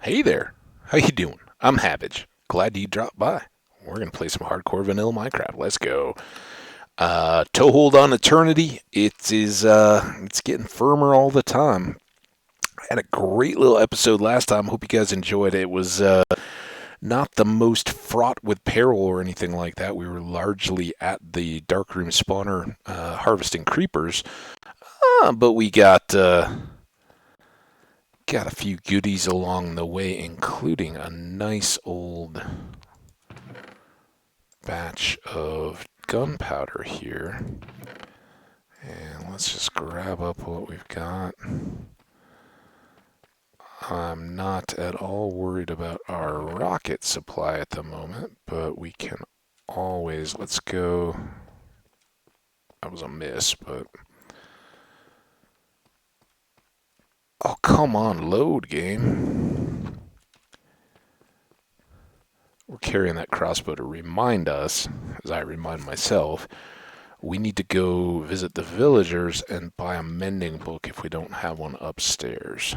Hey there, how you doing? I'm Hambbage. Glad you dropped by. We're gonna play some hardcore vanilla Minecraft. Let's go. Toehold on Eternity. It's getting firmer all the time. I had a great little episode last time. Hope you guys enjoyed it. It was not the most fraught with peril or anything like that. We were largely at the darkroom spawner harvesting creepers, but we got a few goodies along the way, including a nice old batch of gunpowder here. And let's just grab up what we've got. I'm not at all worried about our rocket supply at the moment, but we can always, let's go. That was a miss, but oh, come on, load game. We're carrying that crossbow to remind us, as I remind myself, we need to go visit the villagers and buy a mending book if we don't have one upstairs.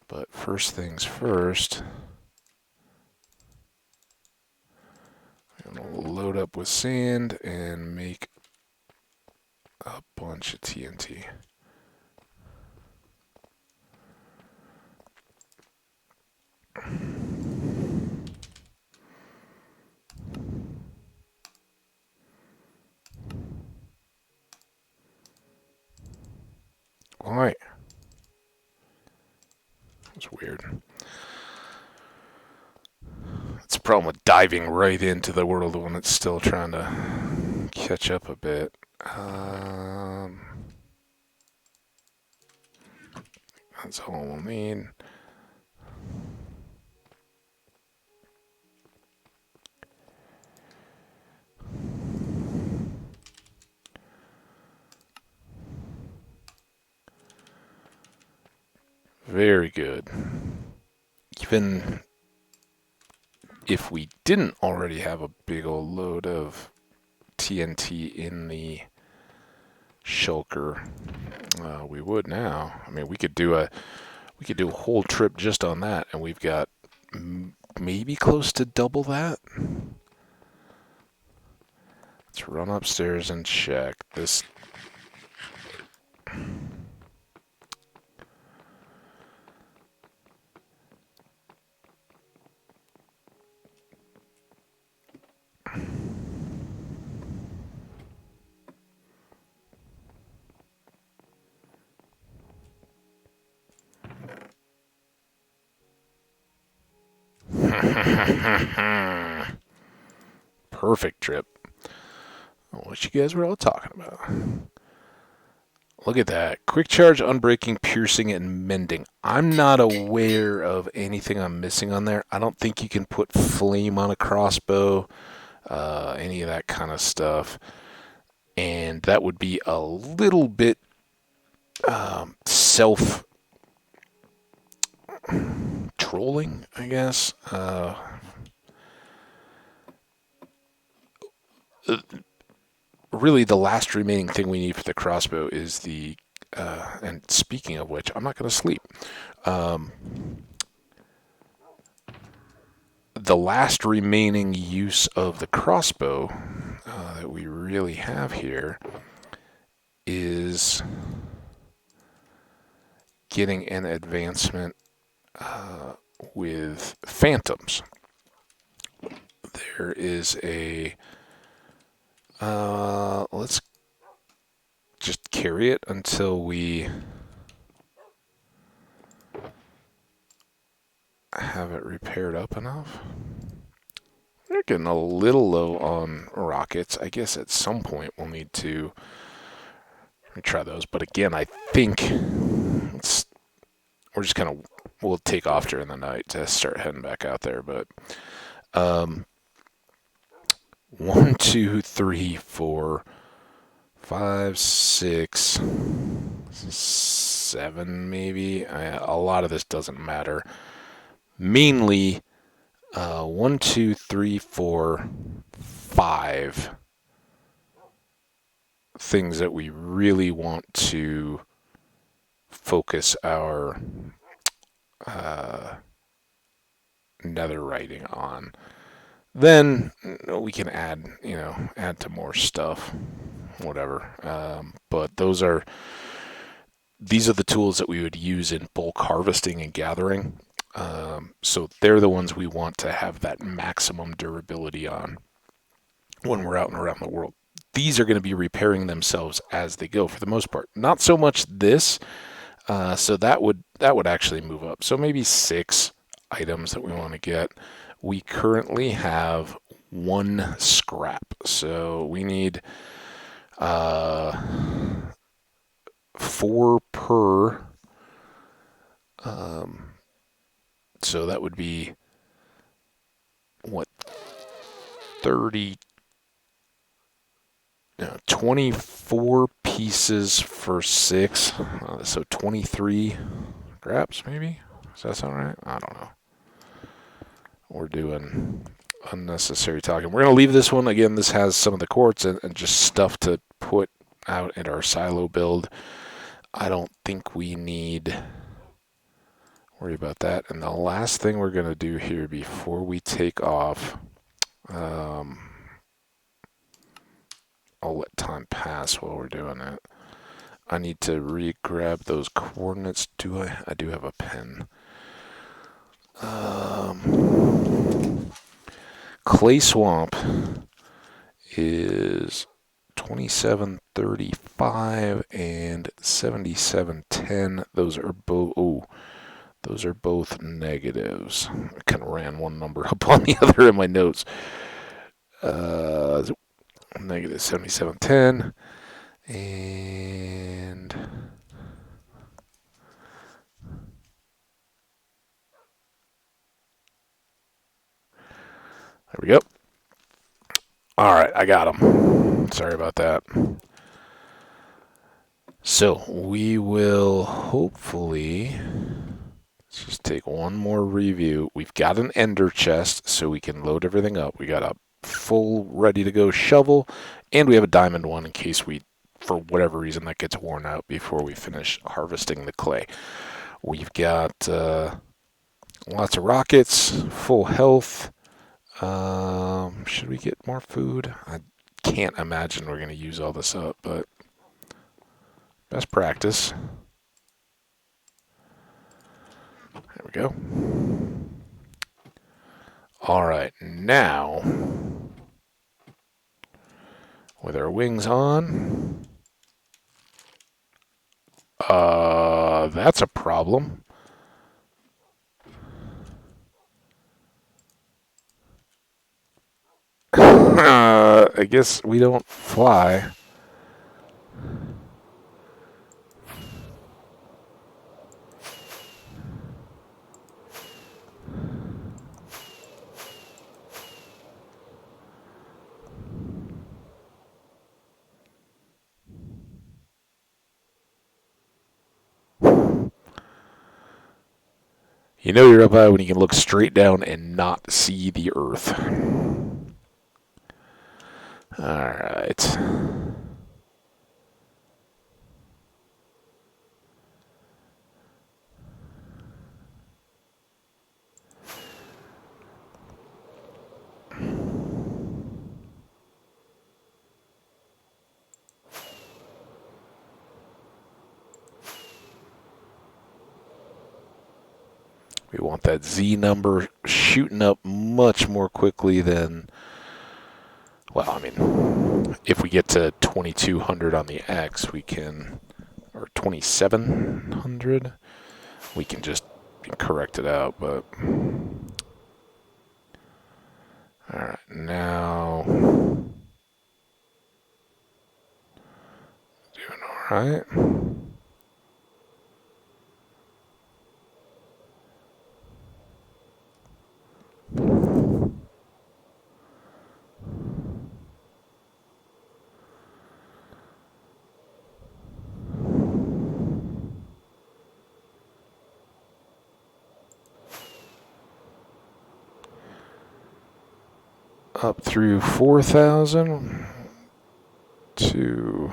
But first things first, I'm going to load up with sand and make a bunch of TNT. Alright. That's weird. That's a problem with diving right into the world when it's still trying to catch up a bit. That's all we'll need. Very good. Even if we didn't already have a big old load of TNT in the shulker, we would now. I mean, we could do a whole trip just on that, and we've got maybe close to double that. Let's run upstairs and check this. Perfect trip. What you guys were all talking about. Look at that. Quick charge, unbreaking, piercing, and mending. I'm not aware of anything I'm missing on there. I don't think you can put flame on a crossbow, any of that kind of stuff. And that would be a little bit self trolling, I guess. Really, the last remaining thing we need for the crossbow is the. And speaking of which, I'm not going to sleep. The last remaining use of the crossbow that we really have here is getting an advancement with phantoms. There is a. Let's just carry it until we have it repaired up enough. We're getting a little low on rockets. I guess at some point we'll need to try those. But again, I think we're just gonna we'll take off during the night to start heading back out there. But 1, 2, 3, 4, 5, 6, 7, maybe. A lot of this doesn't matter. Mainly 1, 2, 3, 4, 5 things that we really want to focus our netherriting on. Then we can add, add to more stuff, whatever. But these are the tools that we would use in bulk harvesting and gathering. So they're the ones we want to have that maximum durability on when we're out and around the world. These are going to be repairing themselves as they go for the most part. Not so much this. So that would actually move up. So maybe 6 items that we want to get. We currently have 1 scrap, so we need 4 per. So that would be what, 30, no, 24 pieces for 6. So 23 scraps, maybe. Does that sound right? I don't know. We're doing unnecessary talking. We're going to leave this one. Again, this has some of the quartz and just stuff to put out in our silo build. I don't think we need worry about that. And the last thing we're going to do here before we take off, I'll let time pass while we're doing it. I need to re-grab those coordinates. I do have a pen. Clay Swamp is 2735 and 7710. Those are both negatives. I kind of ran one number up on the other in my notes. Negative 7710 and there we go. All right, I got them. Sorry about that. So we will hopefully, let's just take one more review. We've got an ender chest so we can load everything up. We got a full ready to go shovel, and we have a diamond one in case for whatever reason, that gets worn out before we finish harvesting the clay. We've got lots of rockets, full health. Should we get more food? I can't imagine we're going to use all this up, but best practice. There we go. All right, now with our wings on, that's a problem. I guess we don't fly. You know you're up high when you can look straight down and not see the earth. All right. We want that Z number shooting up much more quickly than, well, I mean, if we get to 2200 on the X, we can, or 2700, we can just correct it out, but. All right, now. Doing all right. Up through 4,000 to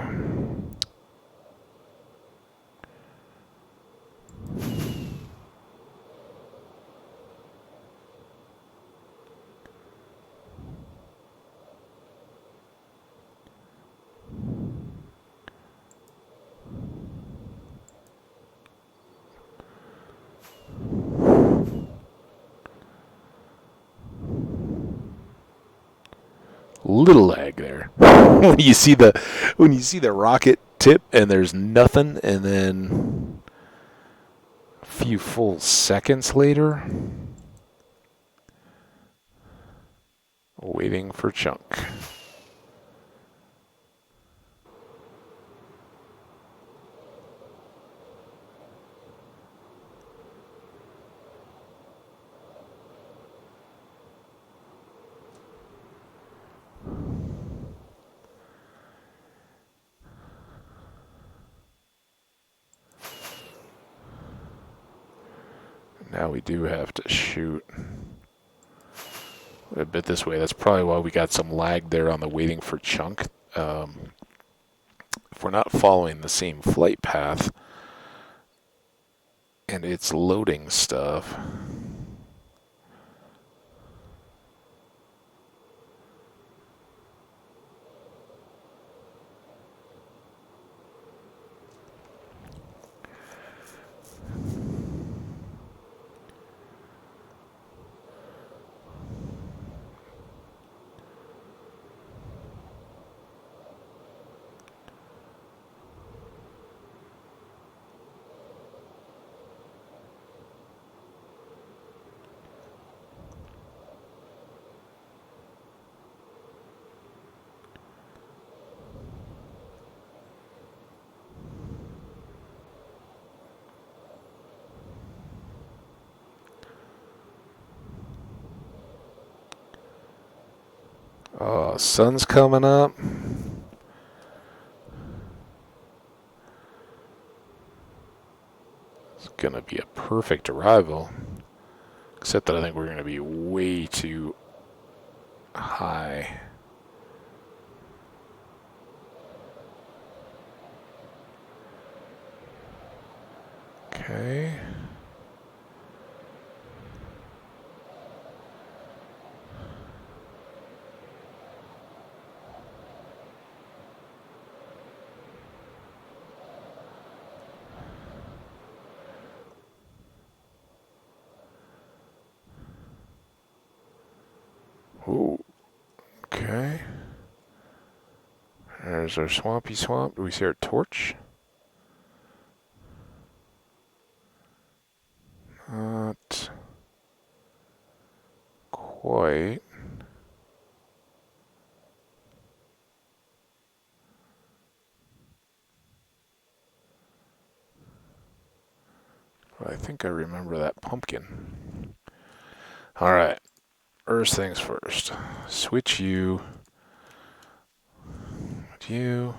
Little lag there. when you see the rocket tip and there's nothing, and then a few full seconds later, waiting for chunk. Now we do have to shoot a bit this way. That's probably why we got some lag there on the waiting for chunk. If we're not following the same flight path and it's loading stuff, oh, sun's coming up. It's going to be a perfect arrival. Except that I think we're going to be way too high. Okay. Ooh. Okay. There's our swampy swamp. Do we see our torch? Not quite. But I think I remember that pumpkin. Alright. First things first. Switch you. You.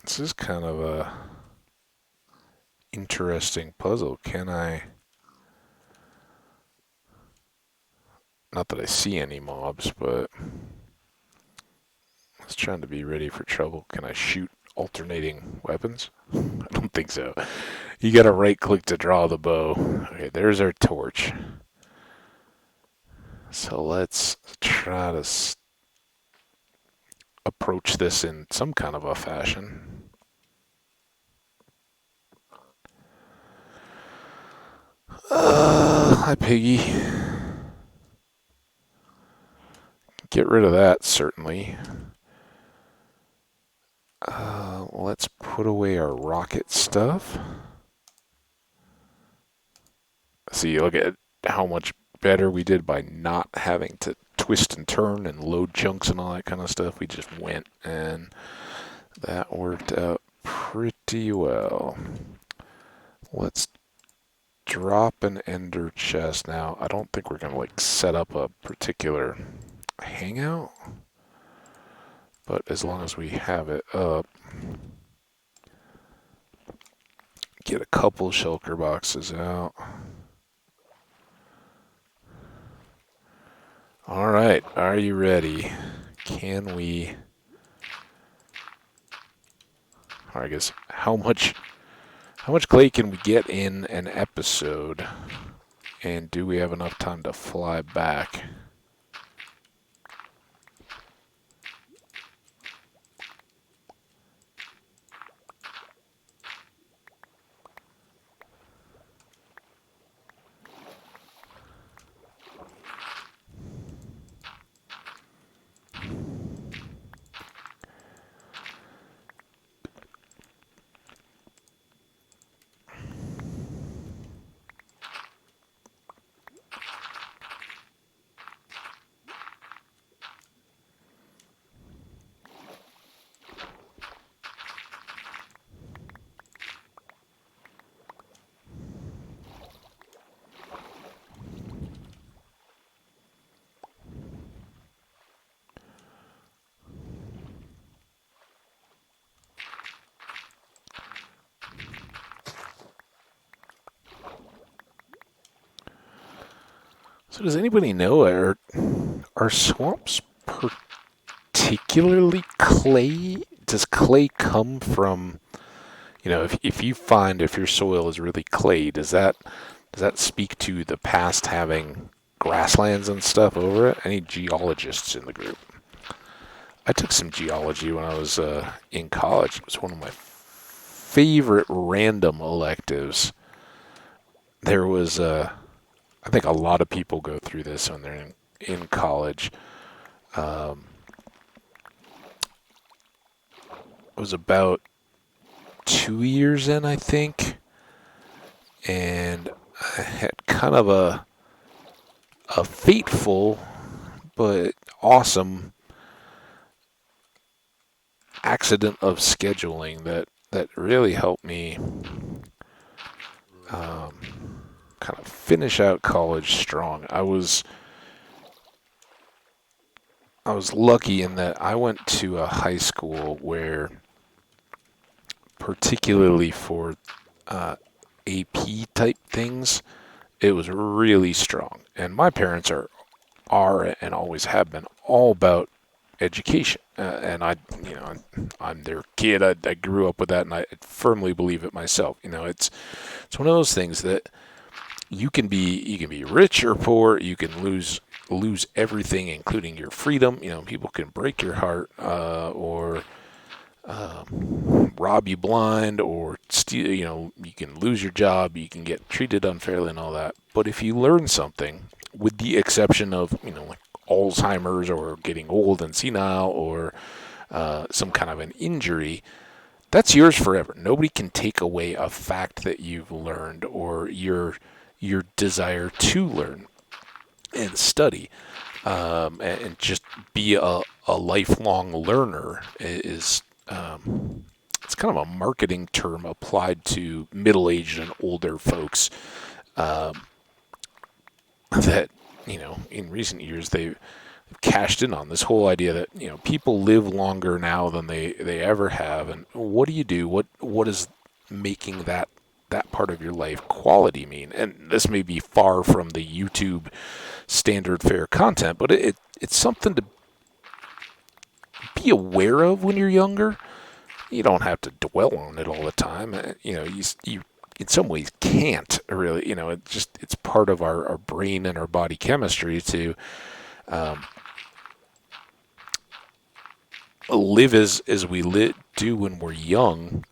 This is kind of a interesting puzzle. Can I... Not that I see any mobs, but... I was trying to be ready for trouble. Can I shoot alternating weapons? I don't think so. You gotta right click to draw the bow. Okay, there's our torch. So let's try to approach this in some kind of a fashion. Hi, Piggy. Get rid of that, certainly. Let's put away our rocket stuff. See, look at how much better we did by not having to twist and turn and load chunks and all that kind of stuff. We just went, and that worked out pretty well. Let's drop an ender chest now. I don't think we're going to like set up a particular hangout, but as long as we have it up, get a couple shulker boxes out. All right, are you ready? Can we... Or I guess, how much clay can we get in an episode? And do we have enough time to fly back? So does anybody know, are swamps particularly clay? Does clay come from, if your soil is really clay, does that speak to the past having grasslands and stuff over it? Any geologists in the group? I took some geology when I was in college. It was one of my favorite random electives. There was, I think a lot of people go through this when they're in college. Um, it was about 2 years in, I think, and I had kind of a fateful but awesome accident of scheduling that really helped me kind of finish out college strong. I was lucky in that I went to a high school where, particularly for AP type things, it was really strong. And my parents are and always have been all about education. And I'm their kid. I grew up with that, and I firmly believe it myself. It's one of those things that you can be rich or poor. You can lose everything, including your freedom. People can break your heart, or rob you blind, or steal. You can lose your job. You can get treated unfairly and all that. But if you learn something, with the exception of like Alzheimer's or getting old and senile, or some kind of an injury, that's yours forever. Nobody can take away a fact that you've learned, or your desire to learn and study, and just be a lifelong learner is it's kind of a marketing term applied to middle-aged and older folks, that in recent years they've cashed in on this whole idea that people live longer now than they ever have. And what do you do? What is making that part of your life quality mean? And this may be far from the YouTube standard fare content, but it's something to be aware of when you're younger. You don't have to dwell on it all the time. You in some ways can't really. It's part of our brain and our body chemistry to live as we do when we're young,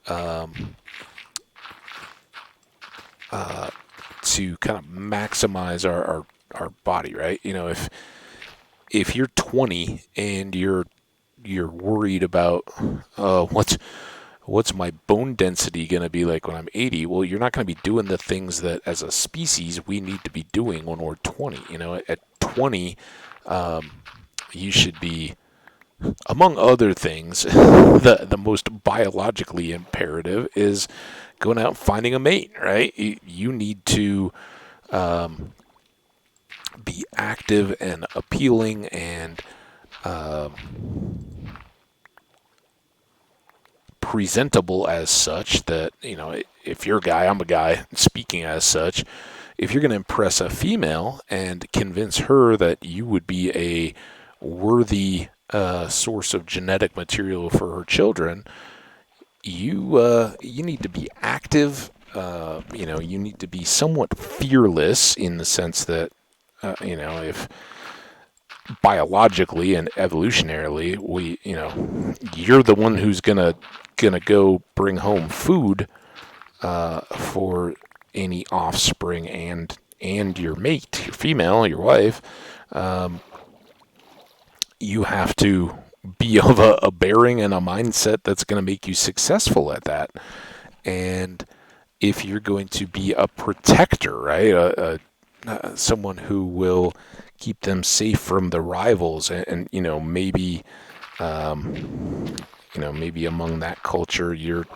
to kind of maximize our body, right? If you're 20 and you're worried about what's my bone density going to be like when I'm 80, well, you're not going to be doing the things that as a species we need to be doing when we're 20. At 20, you should be, among other things, the most biologically imperative is going out and finding a mate, right? You need to be active and appealing and presentable as such, that if you're a guy, I'm a guy, speaking as such. If you're going to impress a female and convince her that you would be a worthy source of genetic material for her children, you need to be active. You need to be somewhat fearless, in the sense that if biologically and evolutionarily you're the one who's gonna go bring home food for any offspring and your mate, your female, your wife. You have to be of a bearing and a mindset that's going to make you successful at that. And if you're going to be a protector, right, someone who will keep them safe from the rivals, and maybe maybe among that culture you're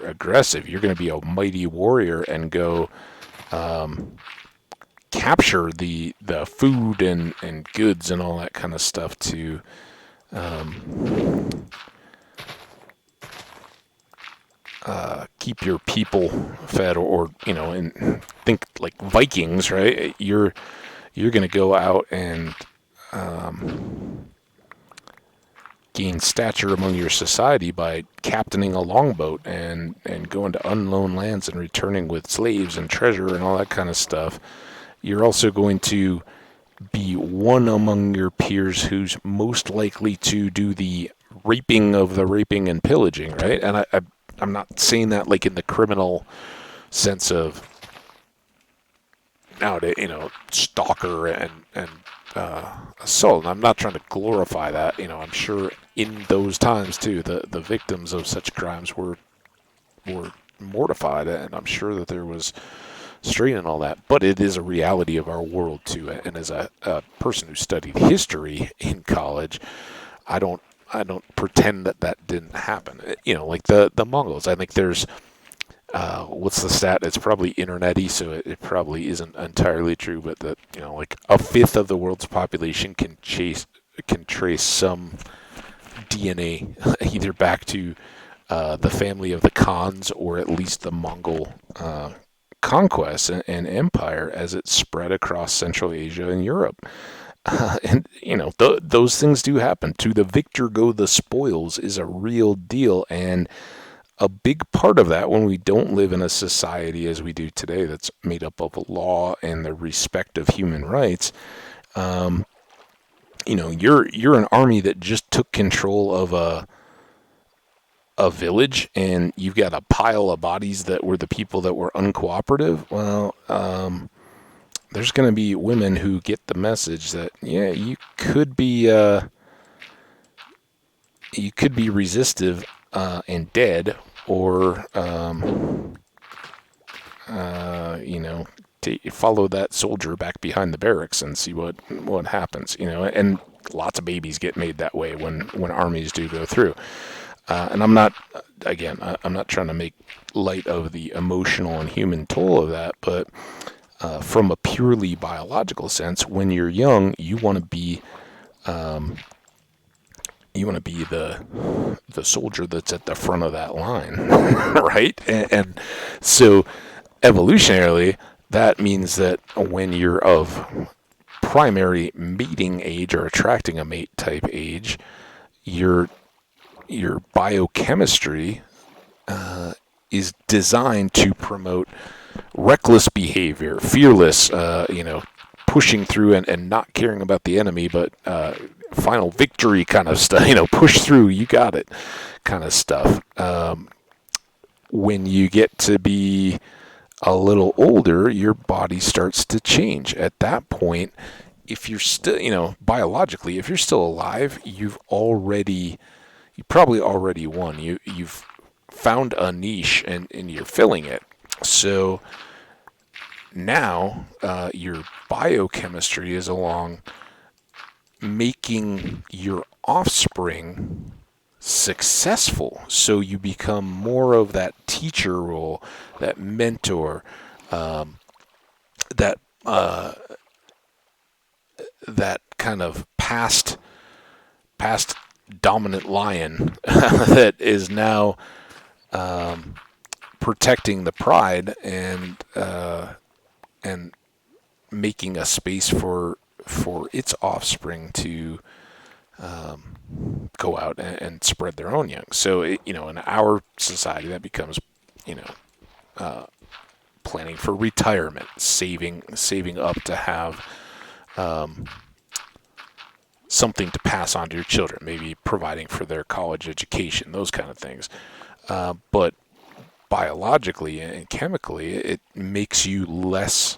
aggressive. You're going to be a mighty warrior and go capture the food and goods and all that kind of stuff to keep your people fed, or and think like Vikings, right? you're going to go out and gain stature among your society by captaining a longboat and going to unknown lands and returning with slaves and treasure and all that kind of stuff. You're also going to be one among your peers who's most likely to do the raping of the raping and pillaging, right? And I'm not saying that like in the criminal sense of nowadays, stalker and assault. And I'm not trying to glorify that. I'm sure in those times too, the victims of such crimes were mortified, and I'm sure that there was strain and all that. But it is a reality of our world too. And as a person who studied history in college, I don't pretend that didn't happen. Like the Mongols. I think there's what's the stat? It's probably internet-y, so it probably isn't entirely true, but that, like a fifth of the world's population can trace some DNA either back to the family of the Khans or at least the Mongol conquest and empire as it spread across Central Asia and Europe. And, those things do happen. To the victor go the spoils is a real deal, and a big part of that, when we don't live in a society as we do today that's made up of law and the respect of human rights, you're an army that just took control of a village, and you've got a pile of bodies that were the people that were uncooperative. Well, there's going to be women who get the message that, yeah, you could be resistive and dead, or follow that soldier back behind the barracks and see what happens. And lots of babies get made that way when armies do go through. And I'm not trying to make light of the emotional and human toll of that, but from a purely biological sense, when you're young, you want to be the soldier that's at the front of that line, right? And so evolutionarily, that means that when you're of primary mating age or attracting a mate type age, your biochemistry is designed to promote reckless behavior, fearless, pushing through and not caring about the enemy, but final victory kind of stuff, push through, you got it kind of stuff. When you get to be a little older, your body starts to change. At that point, if you're still, biologically, if you're still alive, you probably already won. You've found a niche and you're filling it. So now your biochemistry is along making your offspring successful, so you become more of that teacher role, that mentor, that kind of past dominant lion that is now protecting the pride and making a space for its offspring to go out and spread their own young. So, in our society, that becomes, planning for retirement, saving up to have something to pass on to your children, maybe providing for their college education, those kind of things. But biologically and chemically, it makes you less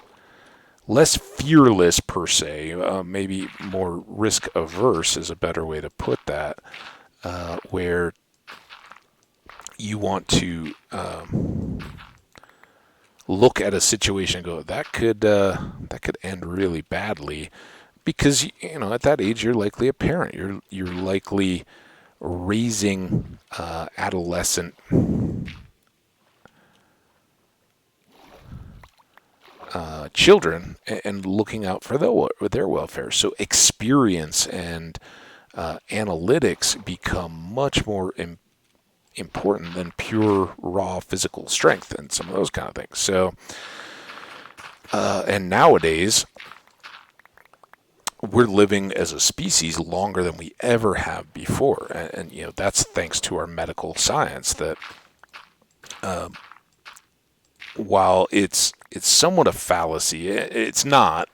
fearless per se, maybe more risk averse is a better way to put that, where you want to look at a situation and go, that could end really badly, because at that age you're likely a parent, you're likely raising adolescent children and looking out for their welfare. So experience and analytics become much more important than pure raw physical strength and some of those kind of things. So and nowadays, we're living as a species longer than we ever have before, and that's thanks to our medical science. That while it's somewhat a fallacy, it's not.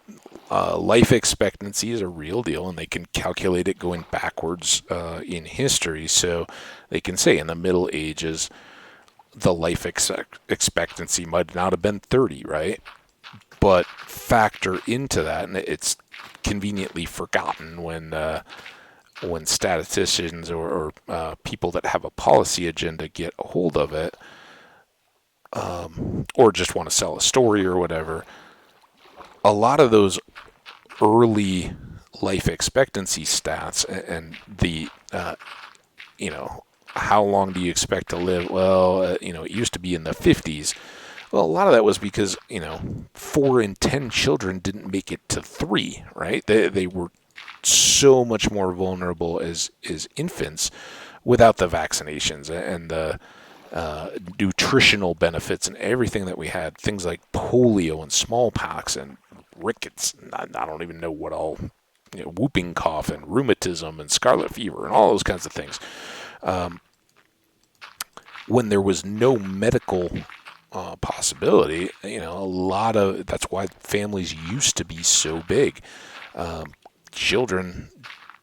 Life expectancy is a real deal, and they can calculate it going backwards in history. So they can say in the Middle Ages, the life expectancy might not have been 30, right? But factor into that, and it's conveniently forgotten when statisticians or people that have a policy agenda get a hold of it, or just want to sell a story or whatever. A lot of those early life expectancy stats and the how long do you expect to live? Well, it used to be in the 50s. Well, a lot of that was because 4 in 10 children didn't make it to 3, right? They were so much more vulnerable as infants without the vaccinations and the nutritional benefits and everything that we had. Things like polio and smallpox and rickets. I don't even know what all, whooping cough and rheumatism and scarlet fever and all those kinds of things. When there was no medical possibility, that's why families used to be so big. Children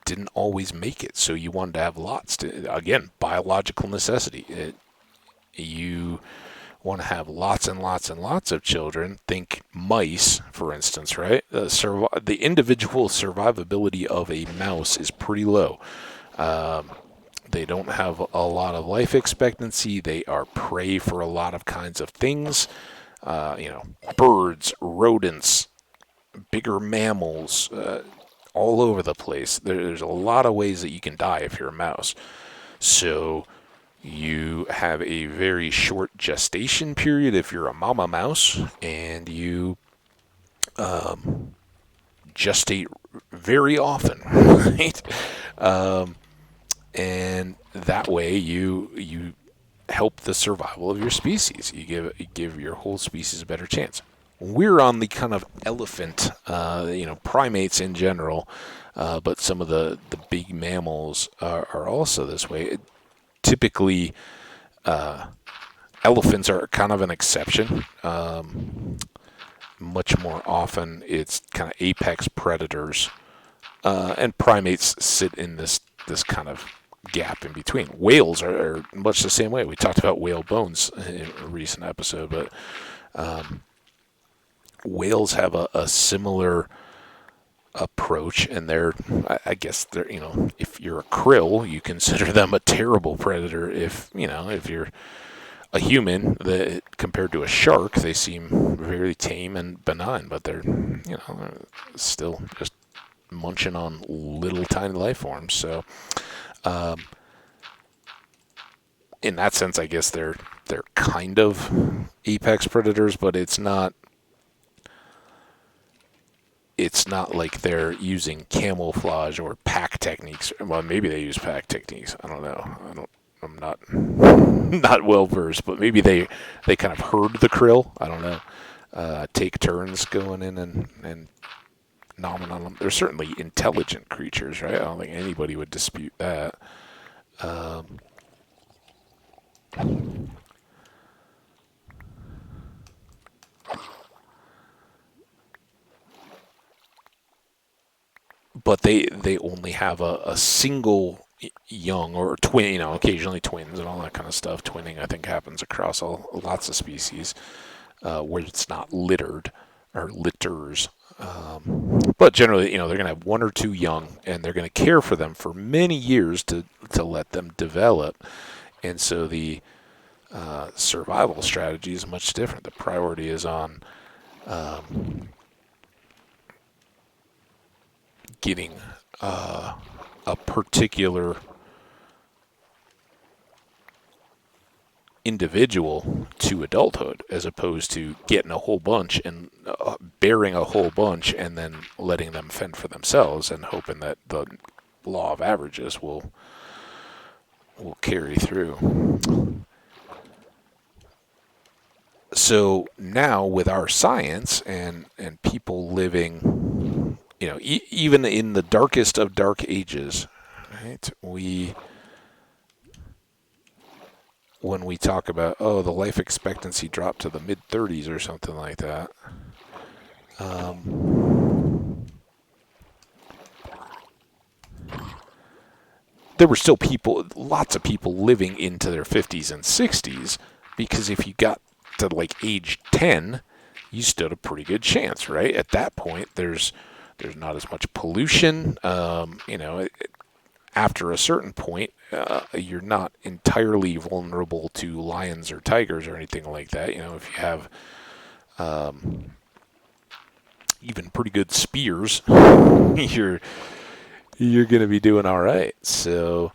didn't always make it, so you wanted to have lots. Again, biological necessity. You want to have lots and lots and lots of children. Think mice, for instance, right? The individual survivability of a mouse is pretty low. They don't have a lot of life expectancy. They are prey for a lot of kinds of things. Birds, rodents, bigger mammals, all over the place. There's a lot of ways that you can die if you're a mouse. So you have a very short gestation period if you're a mama mouse, and you gestate very often, right? And that way you help the survival of your species. You give your whole species a better chance. We're on the kind of elephant, primates in general, but some of the big mammals are also this way. Typically, elephants are kind of an exception. Much more often, it's kind of apex predators, and primates sit in this kind of gap in between. Whales are much the same way. We talked about whale bones in a recent episode, but whales have a similar approach, and I guess they're, if you're a krill, you consider them a terrible predator. If you're a human, compared to a shark, they seem very tame and benign, but they're, still just munching on little tiny life forms. So, in that sense, I guess they're kind of apex predators, but it's not like they're using camouflage or pack techniques. Well, maybe they use pack techniques. I don't know. I'm not well versed, but maybe they kind of herd the krill. I don't know. Take turns going in and nomming on them. They're certainly intelligent creatures, right? I don't think anybody would dispute that. But they only have a single young or twin, occasionally twins and all that kind of stuff. Twinning, I think, happens across lots of species where it's not littered or litters. But generally, they're going to have 1 or 2 young, and they're going to care for them for many years to let them develop. And so the survival strategy is much different. The priority is on getting a particular individual to adulthood, as opposed to getting a whole bunch and bearing a whole bunch and then letting them fend for themselves and hoping that the law of averages will carry through. So now with our science and people living even in the darkest of dark ages, right? When we talk about, the life expectancy dropped to the mid 30s or something like that, there were still lots of people living into their 50s and 60s, because if you got to like age 10, you stood a pretty good chance, right? At that point, there's not as much pollution. After a certain point, you're not entirely vulnerable to lions or tigers or anything like that. If you have even pretty good spears, you're going to be doing all right. So,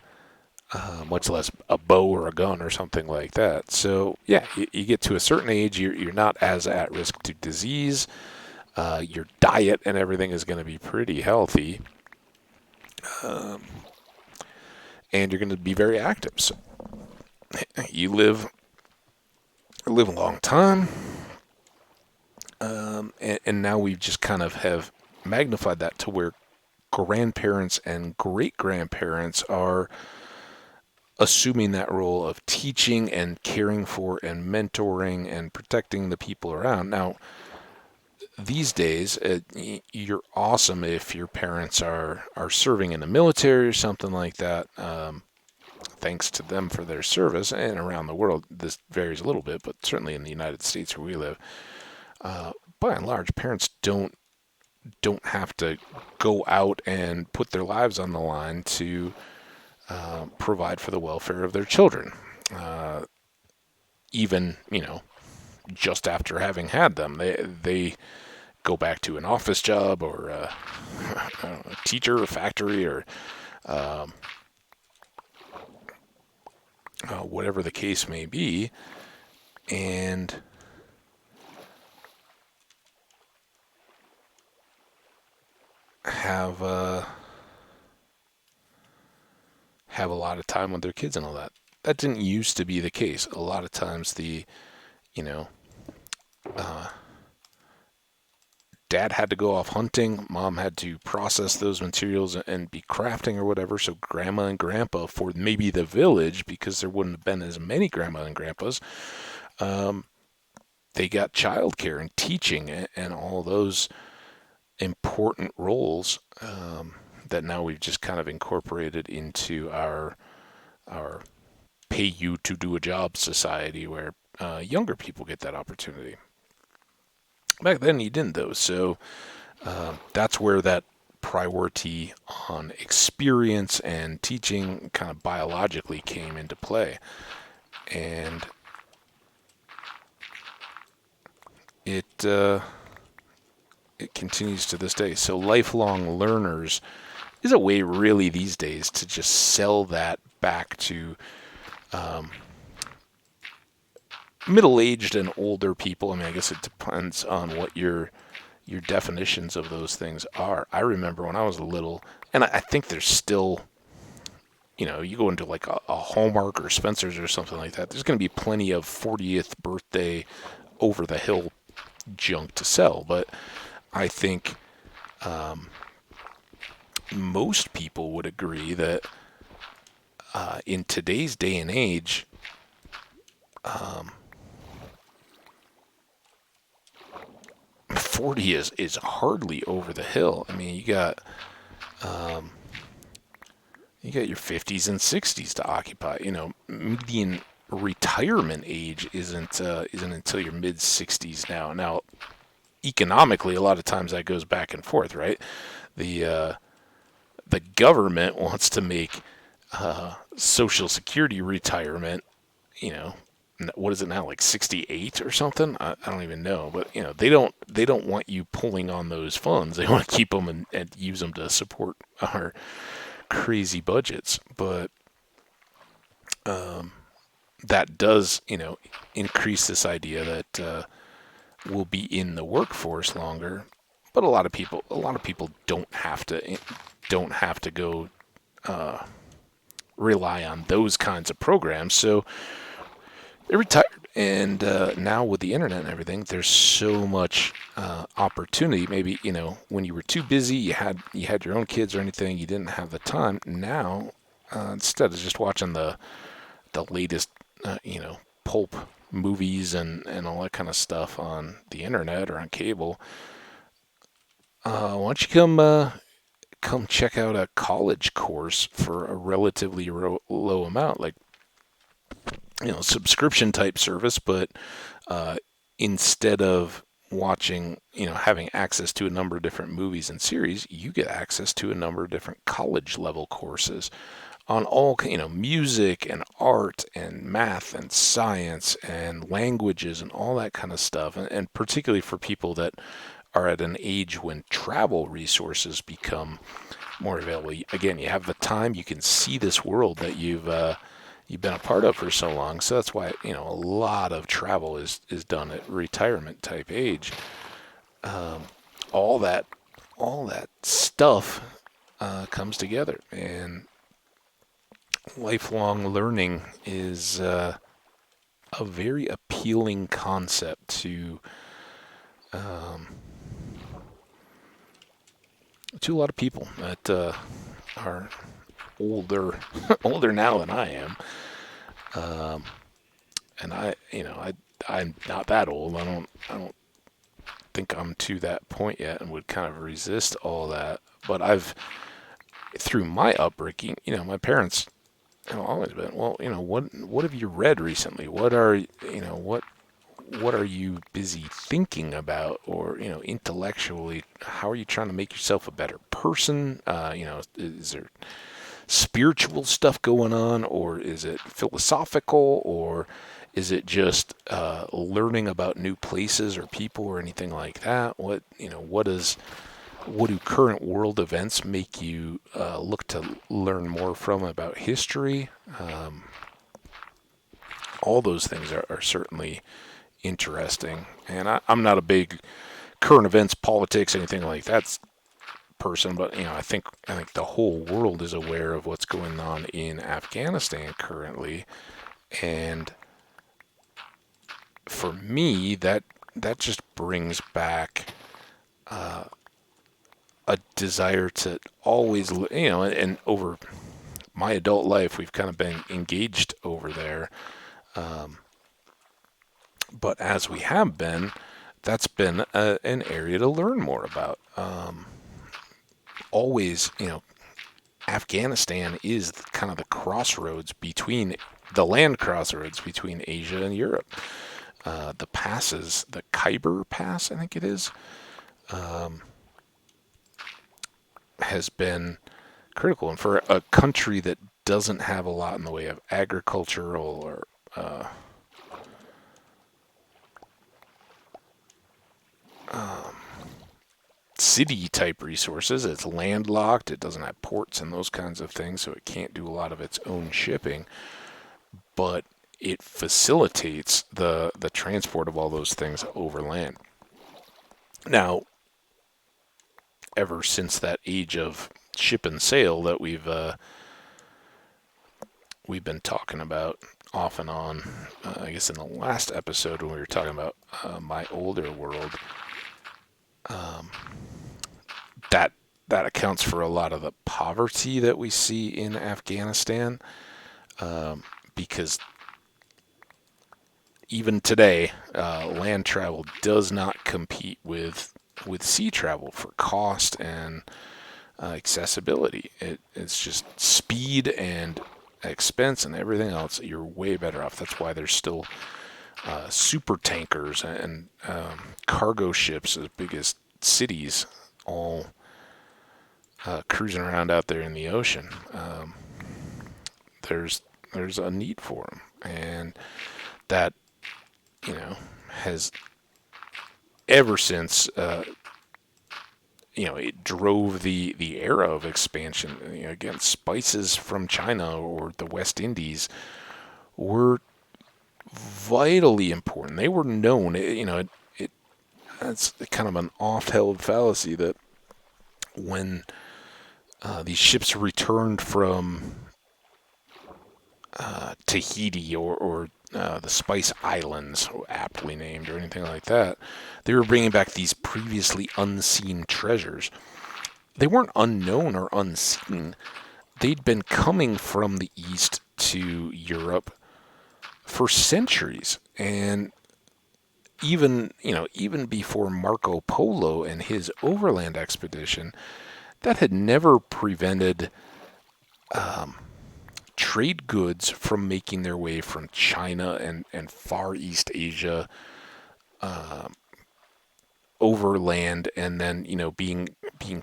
much less a bow or a gun or something like that. So, yeah, you get to a certain age, you're not as at risk to disease. Your diet and everything is going to be pretty healthy. And you're going to be very active. So, you live a long time. And now we just kind of have magnified that to where grandparents and great grandparents are assuming that role of teaching and caring for and mentoring and protecting the people around. Now, these days, you're awesome if your parents are serving in the military or something like that. Thanks to them for their service. And around the world, this varies a little bit, but certainly in the United States where we live, by and large, parents don't have to go out and put their lives on the line to provide for the welfare of their children. Even, just after having had them, they go back to an office job or a teacher, a factory, or whatever the case may be, and have a lot of time with their kids and all that. That didn't used to be the case. A lot of times dad had to go off hunting, mom had to process those materials and be crafting or whatever, so grandma and grandpa, for maybe the village, because there wouldn't have been as many grandma and grandpas, they got childcare and teaching and all those important roles that now we've just kind of incorporated into our pay you to do a job society, where younger people get that opportunity. Back then you didn't, though. So that's where that priority on experience and teaching kind of biologically came into play. And it continues to this day. So lifelong learners is a way really these days to just sell that back to middle-aged and older people. I mean, I guess it depends on what your definitions of those things are. I remember when I was little, and I think there's still, you go into like a Hallmark or Spencer's or something like that, there's going to be plenty of 40th birthday over-the-hill junk to sell. But I think most people would agree that in today's day and age, 40 is hardly over the hill. I mean, you got your 50s and 60s to occupy. Median retirement age isn't until your mid 60s now. Now, economically, a lot of times that goes back and forth, right? The government wants to make Social Security retirement, what is it now, like 68 or something? I don't even know, but they don't want you pulling on those funds. They want to keep them and use them to support our crazy budgets. But that does increase this idea that we'll be in the workforce longer. But a lot of people don't have to go rely on those kinds of programs. So they're retired, And now with the internet and everything, there's so much opportunity. Maybe when you were too busy, you had your own kids or anything, you didn't have the time. Now, instead of just watching the latest, pulp movies and all that kind of stuff on the internet or on cable, why don't you come check out a college course for a relatively low amount, like subscription type service, but uh, instead of watching, having access to a number of different movies and series, you get access to a number of different college level courses on all, music and art and math and science and languages and all that kind of stuff. And particularly for people that are at an age when travel resources become more available. Again, you have the time, you can see this world that you've been a part of for so long. So that's why a lot of travel is done at retirement type age. All that all that stuff comes together, and lifelong learning is a very appealing concept um, to a lot of people that are older older now than I am. Um, and I'm not that old. I don't think I'm to that point yet, and would kind of resist all that. But I've through my upbringing, my parents have always been, well, what have you read recently? What are you busy thinking about, or intellectually, how are you trying to make yourself a better person? Is there spiritual stuff going on, or is it philosophical, or is it just learning about new places or people or anything like that? What do current world events make you look to learn more from about history? All those things are certainly interesting, and I'm not a big current events, politics, anything like that person, but I think the whole world is aware of what's going on in Afghanistan currently, and for me, that just brings back a desire to always, and over my adult life, we've kind of been engaged over there, but as we have been, that's been an area to learn more about. Always, Afghanistan is kind of the crossroads between the land crossroads between Asia and Europe. The passes, the Khyber Pass, I think it is, has been critical. And for a country that doesn't have a lot in the way of agricultural or city type resources, it's landlocked, it doesn't have ports and those kinds of things, so it can't do a lot of its own shipping, but it facilitates the transport of all those things overland. Now, ever since that age of ship and sail that we've been talking about off and on, I guess in the last episode when we were talking about my older world, that that accounts for a lot of the poverty that we see in Afghanistan, because even today, land travel does not compete with sea travel for cost and accessibility. It's just speed and expense and everything else. You're way better off. That's why there's still super tankers and cargo ships as big as cities, all cruising around out there in the ocean. There's a need for them, and that has ever since it drove the era of expansion. Again, spices from China or the West Indies were vitally important. They were known. That's kind of an oft-held fallacy that when these ships returned from Tahiti or the Spice Islands, aptly named, or anything like that. They were bringing back these previously unseen treasures. They weren't unknown or unseen. They'd been coming from the east to Europe for centuries, and even before Marco Polo and his overland expedition, that had never prevented trade goods from making their way from China and Far East Asia overland, and then being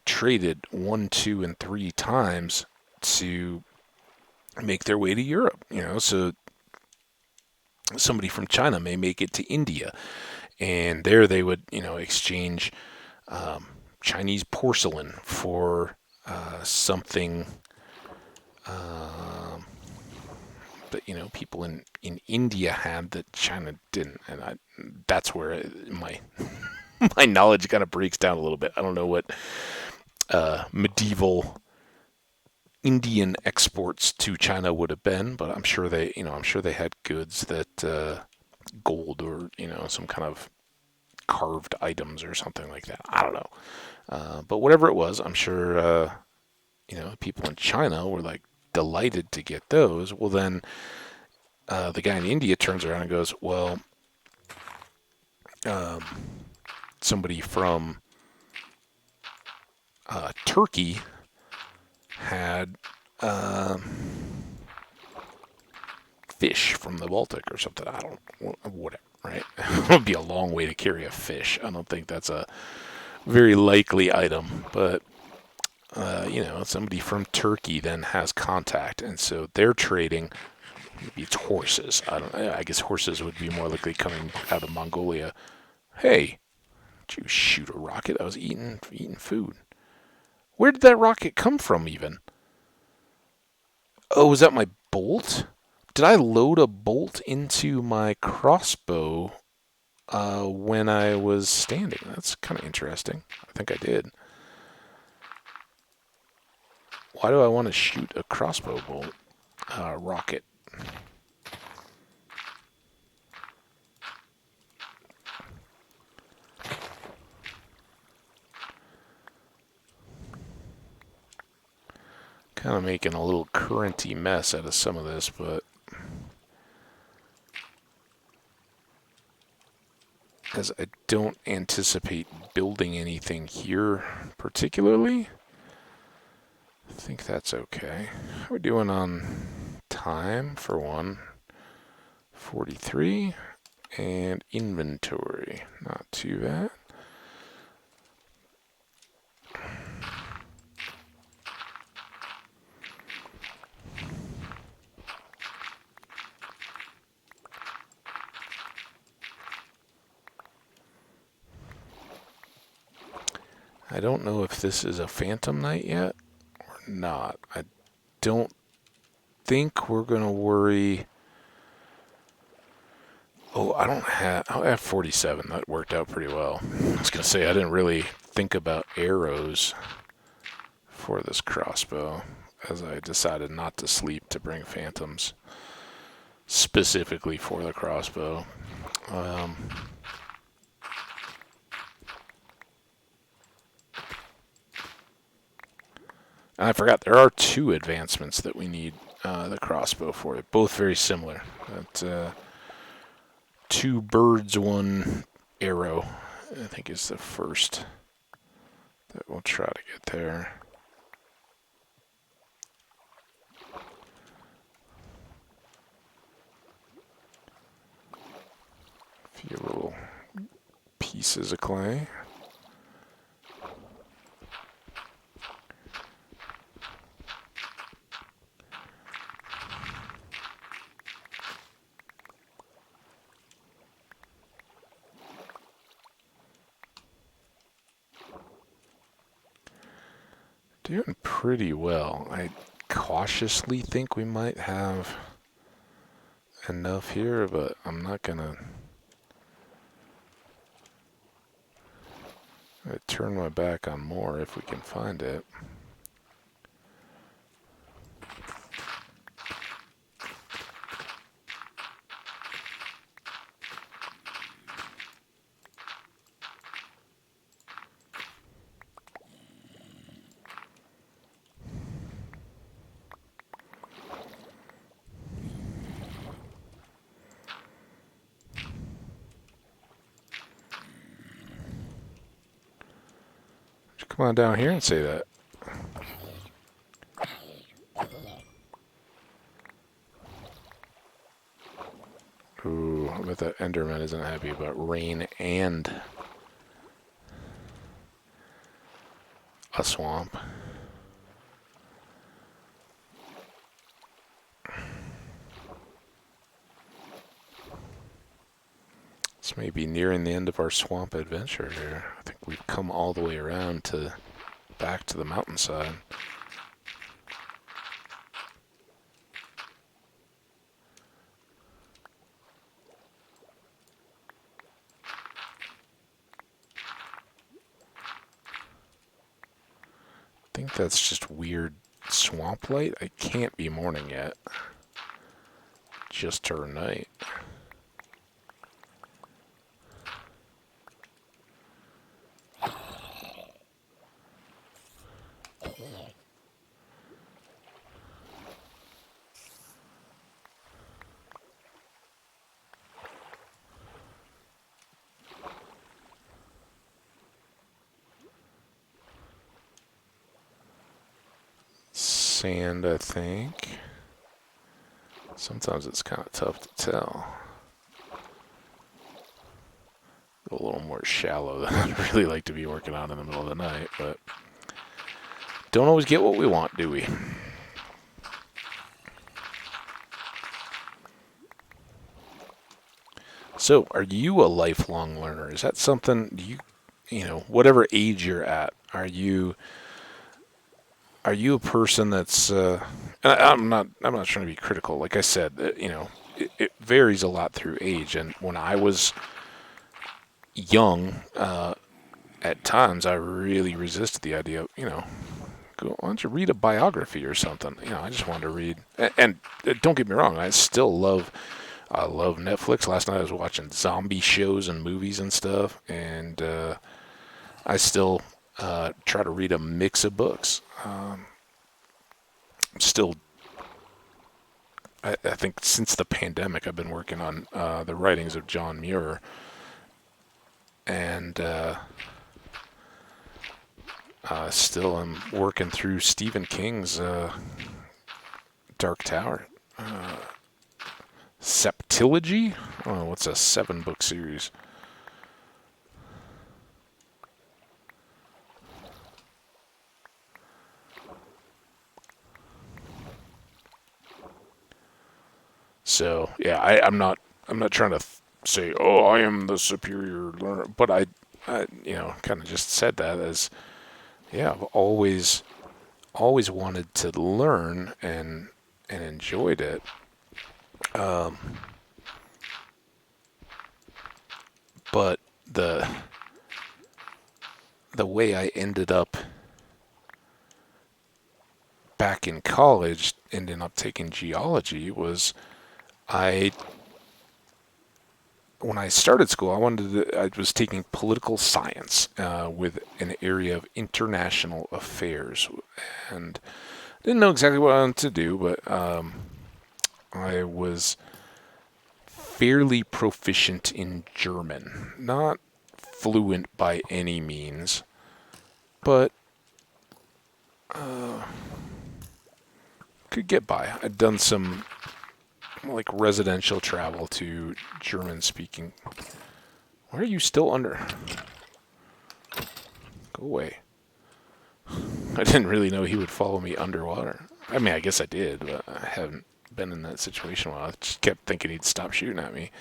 traded one, two, and three times to make their way to Europe. So somebody from China may make it to India, and there they would exchange Chinese porcelain for something that people in India had that China didn't, and that's where my my knowledge kind of breaks down a little bit. I don't know what medieval Indian exports to China would have been, but I'm sure they had goods that gold or some kind of carved items or something like that. I don't know, but whatever it was, I'm sure people in China were like delighted to get those. Well, then the guy in India turns around and goes, well, somebody from Turkey had fish from the Baltic or something. I don't, whatever, right? It would be a long way to carry a fish. I don't think that's a very likely item, but somebody from Turkey then has contact, and so they're trading. Maybe it's horses. I guess horses would be more likely coming out of Mongolia. Hey, did you shoot a rocket? I was eating food. Where did that rocket come from, even? Oh, was that my bolt? Did I load a bolt into my crossbow when I was standing? That's kind of interesting. I think I did. Why do I want to shoot a crossbow bolt rocket? Kind of making a little currenty mess out of some of this, but as I don't anticipate building anything here particularly, I think that's okay. How are we doing on time for one? 43. And inventory, not too bad. I don't know if this is a Phantom Knight yet or not. I don't think we're going to worry. Oh, I have 47. That worked out pretty well. I was going to say, I didn't really think about arrows for this crossbow, as I decided not to sleep to bring phantoms specifically for the crossbow. And I forgot, there are two advancements that we need the crossbow for. Both very similar. But, two birds, one arrow, I think is the first that we'll try to get there. A few little pieces of clay. Doing pretty well. I cautiously think we might have enough here, but I'm not gonna turn my back on more if we can find it. Come on down here and say that. Ooh, I bet that Enderman isn't happy about rain and a swamp. This may be nearing the end of our swamp adventure here. I think we've come all the way around to back to the mountainside. I think that's just weird swamp light. It can't be morning yet. Just turned night. Sand, I think. Sometimes it's kind of tough to tell. A little more shallow than I'd really like to be working on in the middle of the night, but don't always get what we want, do we? So, are you a lifelong learner? Is that something you know, whatever age you're at, are you a person that's and I'm not trying to be critical. Like I said, you know, it varies a lot through age. And when I was young, at times I really resisted the idea of, you know, why don't you read a biography or something? You know, I just wanted to read. And don't get me wrong, I love Netflix. Last night I was watching zombie shows and movies and stuff, and I still try to read a mix of books. Still, I think since the pandemic, I've been working on the writings of John Muir, and still I'm working through Stephen King's Dark Tower. Septilogy? I don't know, what's a 7-book series? So yeah, I'm not trying to say, oh, I am the superior learner, but I you know, kind of just said that as, yeah, I've always wanted to learn and enjoyed it. But the way I ended up back in college, ending up taking geology, was I when I started school, I was taking political science with an area of international affairs, and didn't know exactly what I wanted to do, but I was fairly proficient in German, not fluent by any means, but could get by. I'd done some like residential travel to German speaking. Why are you still under? Go away. I didn't really know he would follow me underwater. I mean, I guess I did, but I haven't been in that situation while I just kept thinking he'd stop shooting at me.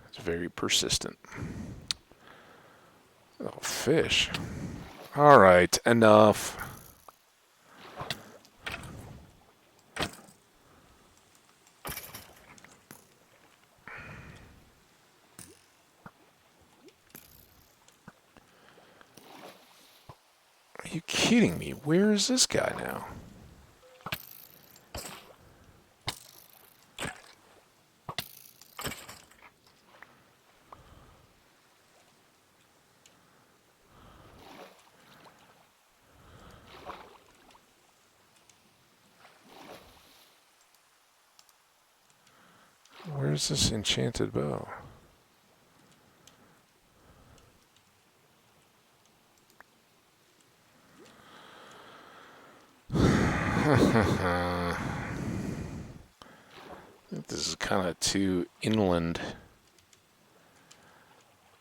It's very persistent. Oh, fish. Alright, enough. Are you kidding me? Where is this guy now? Where's this enchanted bow? This is kind of too inland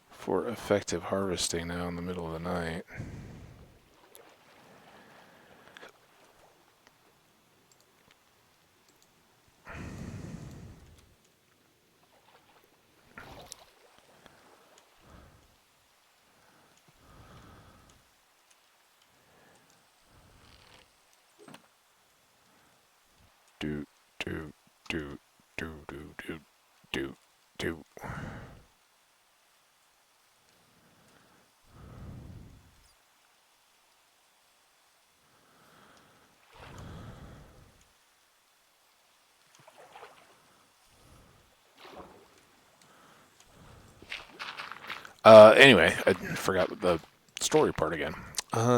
for effective harvesting now in the middle of the night. Do, do, do, do, do, do, do, do. Anyway, I forgot the story part again.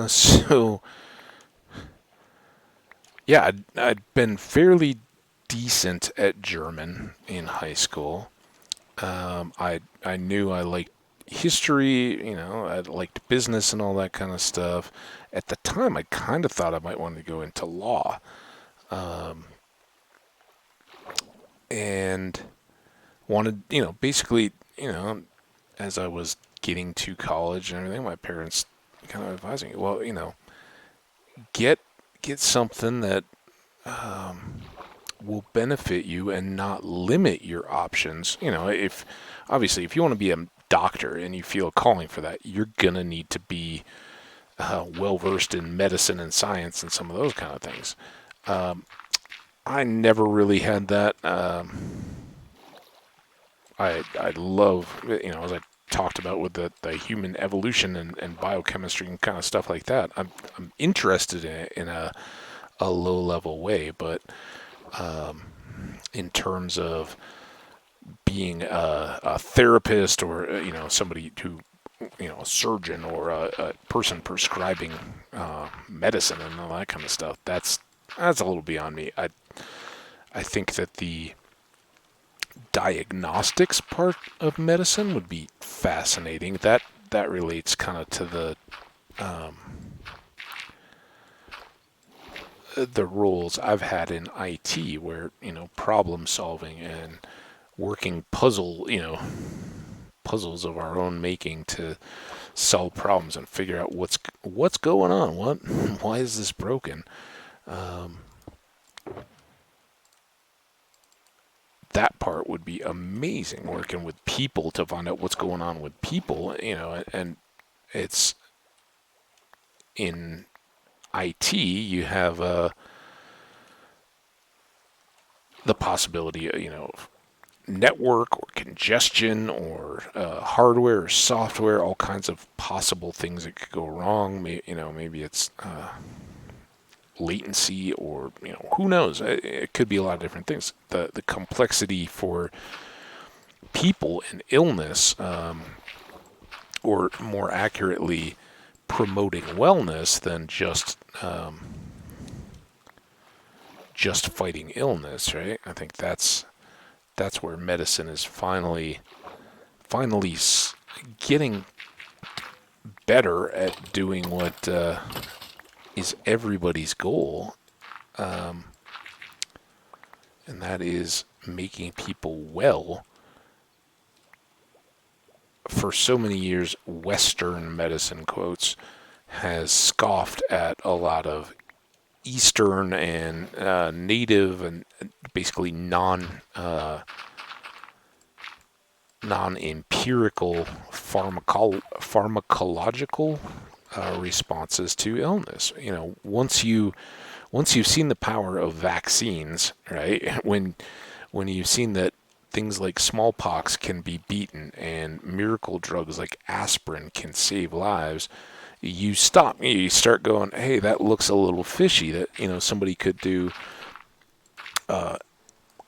So yeah, I'd been fairly decent at German in high school. I knew I liked history, I liked business and all that kind of stuff. At the time, I kind of thought I might want to go into law. And wanted, basically, as I was getting to college and everything, my parents kind of advising me, well, get something that will benefit you and not limit your options. If obviously if you want to be a doctor and you feel a calling for that, you're gonna need to be well versed in medicine and science and some of those kind of things. I never really had that. I love, as I talked about with the human evolution and biochemistry and kind of stuff like that. I'm interested in it in a low level way, but in terms of being a therapist or somebody who a surgeon or a person prescribing medicine and all that kind of stuff, that's a little beyond me. I think that the diagnostics part of medicine would be fascinating. That relates kind of to the roles I've had in IT, where problem solving and working puzzles of our own making to solve problems and figure out what's going on. Why is this broken? That part would be amazing, working with people to find out what's going on with people, and it's in IT, you have the possibility of network or congestion or hardware or software, all kinds of possible things that could go wrong. Maybe it's latency or who knows. It could be a lot of different things. The complexity for people and illness, or more accurately, promoting wellness than just fighting illness, right? I think that's where medicine is finally getting better at doing what is everybody's goal, and that is making people well. For so many years, Western medicine, quotes, has scoffed at a lot of Eastern and native and basically non-empirical pharmacological responses to illness. Once you've seen the power of vaccines, right? When you've seen that things like smallpox can be beaten and miracle drugs like aspirin can save lives, you stop. You start going, hey, that looks a little fishy. That somebody could do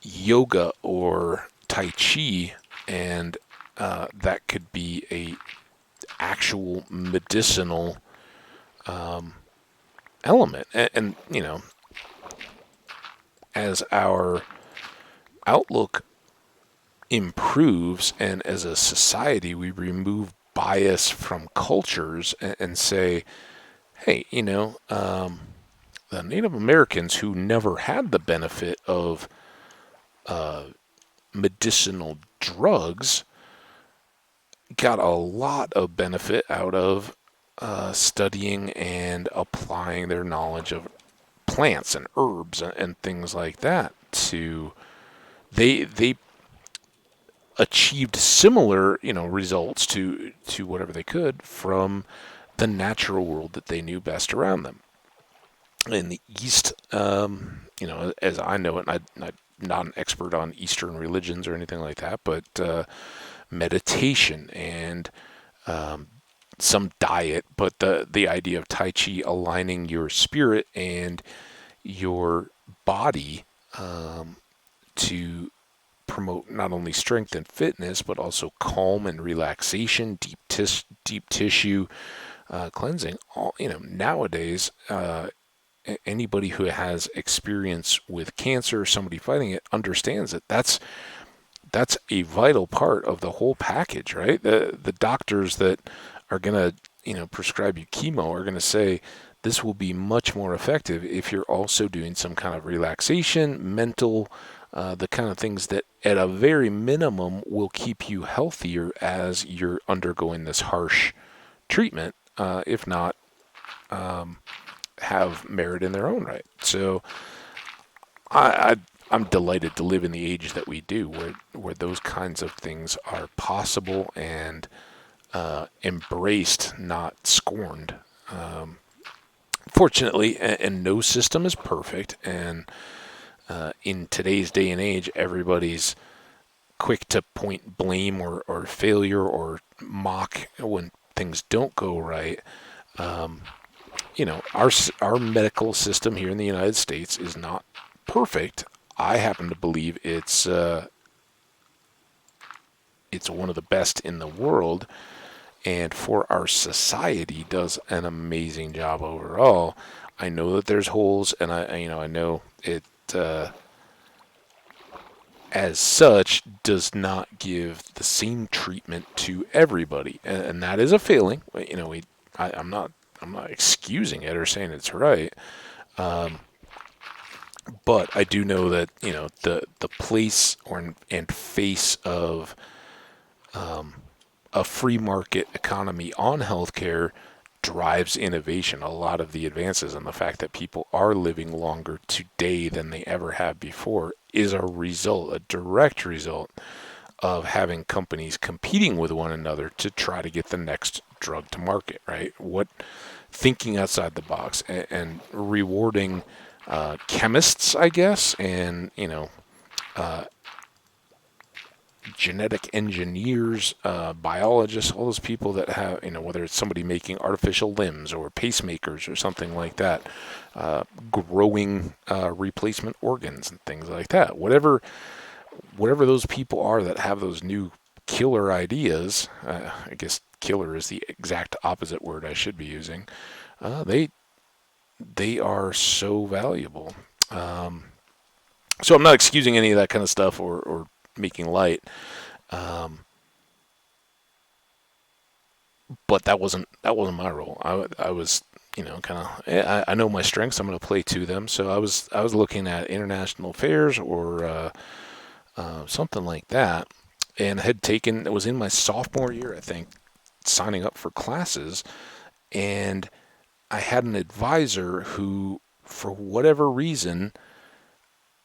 yoga or tai chi, and that could be a actual medicinal element. And as our outlook improves and as a society we remove bias from cultures and say, hey, the Native Americans who never had the benefit of medicinal drugs got a lot of benefit out of studying and applying their knowledge of plants and herbs and things like that to they achieved similar results to whatever they could from the natural world that they knew best around them. In the East, as I know it, and I'm not an expert on Eastern religions or anything like that, but meditation and some diet, but the idea of Tai Chi aligning your spirit and your body to promote not only strength and fitness, but also calm and relaxation, deep tissue cleansing. Nowadays, anybody who has experience with cancer, somebody fighting it, understands that that's a vital part of the whole package, right? The doctors that are going to prescribe you chemo are going to say this will be much more effective if you're also doing some kind of relaxation, mental, the kind of things that at a very minimum will keep you healthier as you're undergoing this harsh treatment, if not have merit in their own right. So I'm delighted to live in the age that we do, where those kinds of things are possible and embraced, not scorned. Fortunately, and no system is perfect, and in today's day and age, everybody's quick to point blame or failure or mock when things don't go right. Our medical system here in the United States is not perfect. I happen to believe it's one of the best in the world, and for our society does an amazing job overall. I know that there's holes, and I know it as such does not give the same treatment to everybody, and that is a failing. I'm not excusing it or saying it's right. But I do know that the place and face of a free market economy on healthcare drives innovation. A lot of the advances and the fact that people are living longer today than they ever have before is a direct result of having companies competing with one another to try to get the next drug to market, right? Thinking outside the box and rewarding chemists, I guess, and genetic engineers, biologists, all those people that have, whether it's somebody making artificial limbs or pacemakers or something like that, growing replacement organs and things like that. Whatever those people are that have those new killer ideas, I guess killer is the exact opposite word I should be using. They are so valuable. So I'm not excusing any of that kind of stuff or making light. But that wasn't my role. I was kind of I know my strengths. I'm going to play to them. So I was looking at international affairs or something like that, and it was in my sophomore year, I think, signing up for classes, and I had an advisor who, for whatever reason,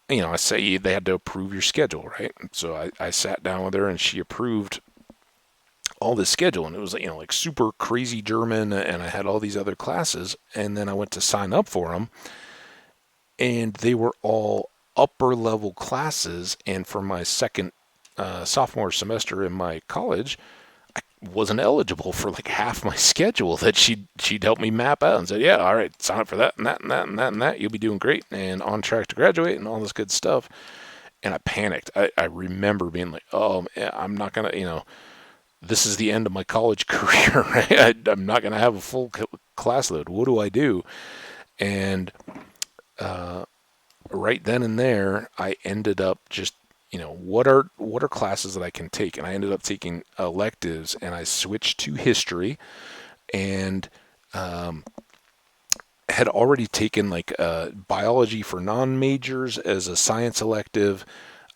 I say they had to approve your schedule, right? So I sat down with her and she approved all this schedule, and it was like super crazy German, and I had all these other classes, and then I went to sign up for them, and they were all upper level classes, and for my second sophomore semester in my college, I wasn't eligible for like half my schedule that she'd helped me map out and said, yeah, all right, sign up for that and that and that and that and that. You'll be doing great and on track to graduate and all this good stuff. And I panicked. I remember being like, oh, I'm not going to, this is the end of my college career, right? I'm not going to have a full class load. What do I do? And right then and there, I ended up just, what are classes that I can take? And I ended up taking electives, and I switched to history, and had already taken like biology for non-majors as a science elective,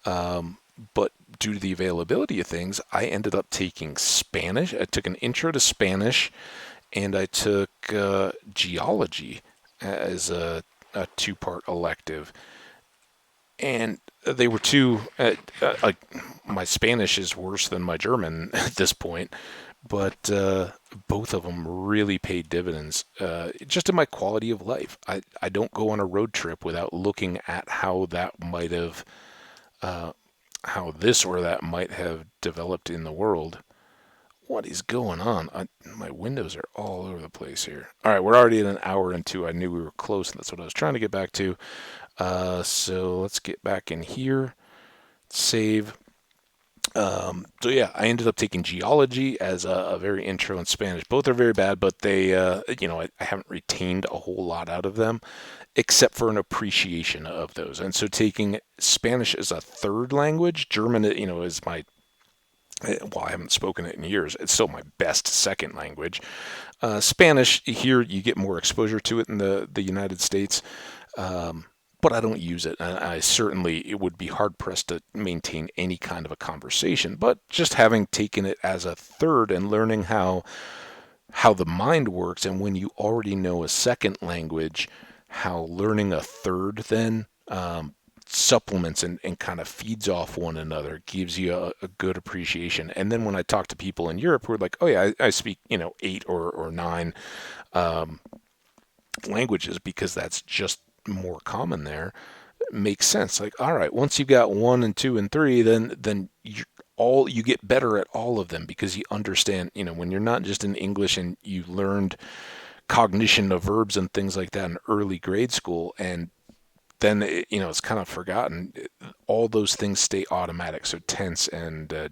but due to the availability of things, I ended up taking Spanish. I took an intro to Spanish, and I took geology as a two-part elective. And they were two, like, my Spanish is worse than my German at this point, but both of them really paid dividends, just in my quality of life. I don't go on a road trip without looking at how that might have, how this or that might have developed in the world. What is going on? My windows are all over the place here. All right, we're already at an hour into. I knew we were close, and that's what I was trying to get back to. So let's get back in here. Save. So yeah, I ended up taking geology as a very intro in Spanish. Both are very bad, but they, I haven't retained a whole lot out of them, except for an appreciation of those. And so taking Spanish as a third language, German, is my, well, I haven't spoken it in years. It's still my best second language. Spanish, here you get more exposure to it in the United States. But I don't use it. I certainly, it would be hard pressed to maintain any kind of a conversation. But just having taken it as a third and learning how the mind works, and when you already know a second language, how learning a third then supplements and kind of feeds off one another, gives you a good appreciation. And then when I talk to people in Europe who are like, oh yeah, I speak 8 or 9 languages because that's just more common there, makes sense. Like, all right, once you've got 1 and 2 and 3, then you get better at all of them because you understand, when you're not just in English and you learned cognition of verbs and things like that in early grade school, and then it's kind of forgotten. All those things stay automatic. So tense and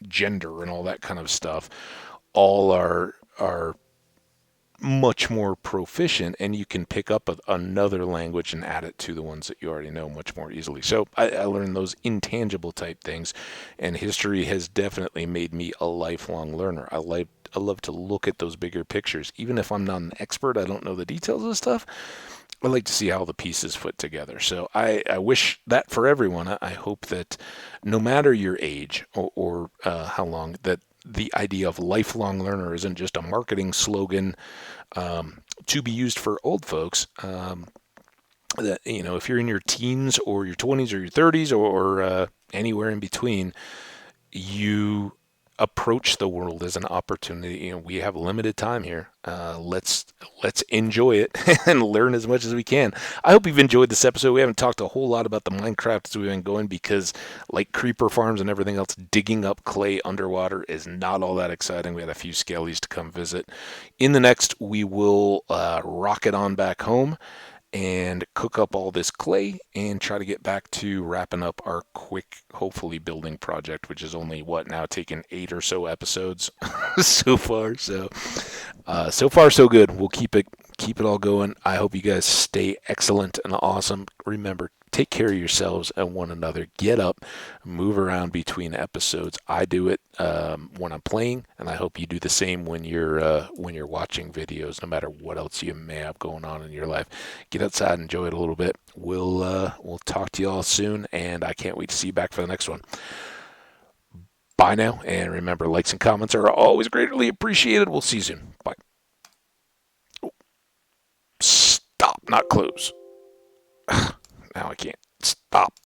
gender and all that kind of stuff all are much more proficient, and you can pick up another language and add it to the ones that you already know much more easily. So I learned those intangible type things, and history has definitely made me a lifelong learner. I love to look at those bigger pictures. Even if I'm not an expert, I don't know the details of stuff, I like to see how the pieces fit together. So I wish that for everyone. I hope that no matter your age or how long, that the idea of lifelong learner isn't just a marketing slogan to be used for old folks. That, if you're in your teens or your 20s or your 30s or anywhere in between, you approach the world as an opportunity. We have limited time here. Let's enjoy it and learn as much as we can. I hope you've enjoyed this episode. We haven't talked a whole lot about the Minecraft as we've been going because, like creeper farms and everything else, digging up clay underwater is not all that exciting. We had a few scalies to come visit. In the next, we will rocket on back home and cook up all this clay and try to get back to wrapping up our quick, hopefully, building project, which is only now taken 8 or so episodes so far. So far so good. We'll keep it all going. I hope you guys stay excellent and awesome. Remember, take care of yourselves and one another. Get up, move around between episodes. I do it when I'm playing, and I hope you do the same when you're watching videos. No matter what else you may have going on in your life, get outside, enjoy it a little bit. We'll talk to you all soon, and I can't wait to see you back for the next one. Bye now, and remember, likes and comments are always greatly appreciated. We'll see you soon. Bye. Stop, not close. Now I can't stop.